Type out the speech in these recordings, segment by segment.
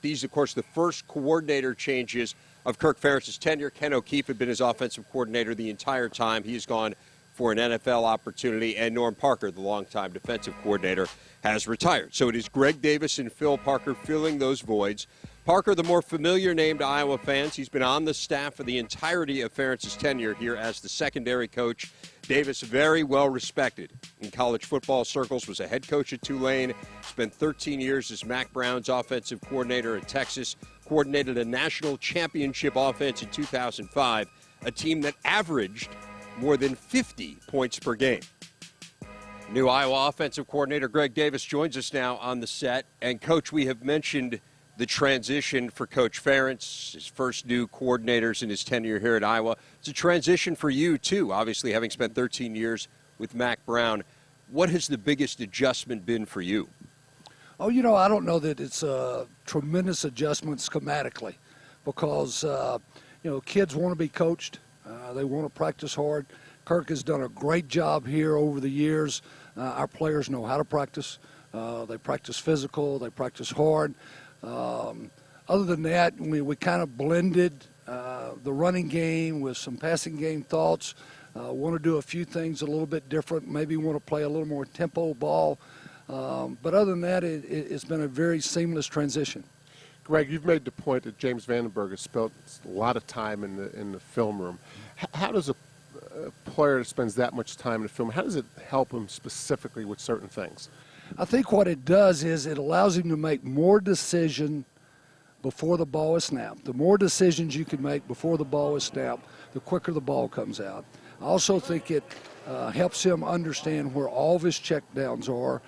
These, of course, the first coordinator changes of Kirk Ferentz's tenure. Ken O'Keefe had been his offensive coordinator the entire time. He has gone for an NFL opportunity, and Norm Parker, the longtime defensive coordinator, has retired. So it is Greg Davis and Phil Parker filling those voids. Parker, the more familiar name to Iowa fans. He's been on the staff for the entirety of Ferentz's tenure here as the secondary coach. Davis, very well respected in college football circles, was a head coach at Tulane, spent 13 years as Mack Brown's offensive coordinator at Texas, coordinated a national championship offense in 2005, a team that averaged more than 50 points per game. New Iowa offensive coordinator Greg Davis joins us now on the set. And, Coach, we have mentioned the transition for Coach Ferentz, his first new coordinators in his tenure here at Iowa. It's a transition for you, too, obviously, having spent 13 years with Mack Brown. What has the biggest adjustment been for you? Oh, I don't know that it's a tremendous adjustment schematically because, kids want to be coached. They want to practice hard. Kirk has done a great job here over the years. Our players know how to practice. They practice physical. They practice hard. Other than that, we kind of blended the running game with some passing game thoughts. Want to do a few things a little bit different. Maybe want to play a little more tempo ball. But other than that, it's been a very seamless transition. Greg, you've made the point that James Vandenberg has spent a lot of time in the film room. How does a player that spends that much time in the film, how does it help him specifically with certain things? I think what it does is it allows him to make more decisions before the ball is snapped. The more decisions you can make before the ball is snapped, the quicker the ball comes out. I also think it helps him understand where all of his checkdowns are,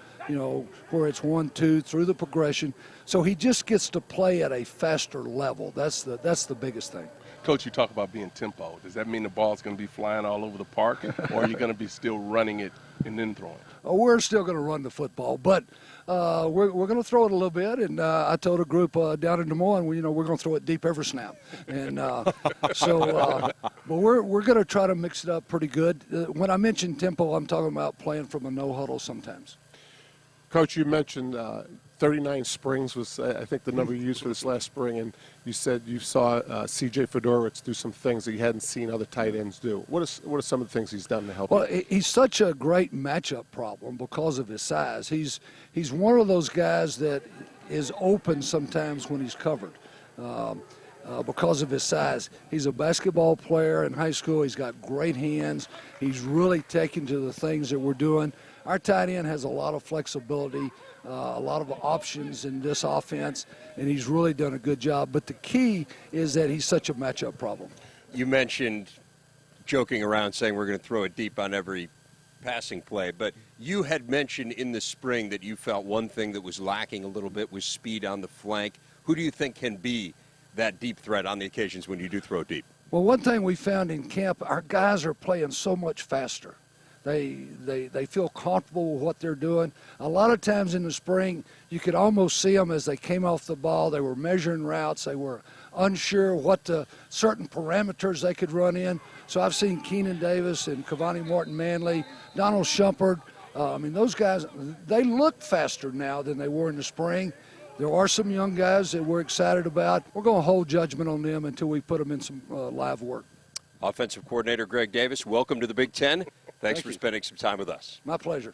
where it's 1, 2, through the progression. So he just gets to play at a faster level. That's the biggest thing. Coach, you talk about being tempo. Does that mean the ball's going to be flying all over the park, or are you going to be still running it and then throwing? Oh, we're still going to run the football, but we're going to throw it a little bit. And I told a group down in Des Moines, we're going to throw it deep every snap. And but we're going to try to mix it up pretty good. When I mention tempo, I'm talking about playing from a no huddle sometimes. Coach, you mentioned 39 springs was, I think, the number you used for this last spring, and you said you saw C.J. Fedorowicz do some things that you hadn't seen other tight ends do. What are some of the things he's done to help you? Well, he's such a great matchup problem because of his size. He's one of those guys that is open sometimes when he's covered because of his size. He's a basketball player in high school. He's got great hands. He's really taken to the things that we're doing. Our tight end has a lot of flexibility, a lot of options in this offense, and he's really done a good job. But the key is that he's such a matchup problem. You mentioned joking around saying we're going to throw it deep on every passing play, but you had mentioned in the spring that you felt one thing that was lacking a little bit was speed on the flank. Who do you think can be that deep threat on the occasions when you do throw deep? Well, one thing we found in camp, our guys are playing so much faster. They feel comfortable with what they're doing. A lot of times in the spring, you could almost see them as they came off the ball. They were measuring routes. They were unsure what the certain parameters they could run in. So I've seen Keenan Davis and Cavani Martin-Manley, Donald Shumpert. Those guys, they look faster now than they were in the spring. There are some young guys that we're excited about. We're going to hold judgment on them until we put them in some live work. Offensive coordinator Greg Davis, welcome to the Big Ten. Thanks for spending some time with us. My pleasure.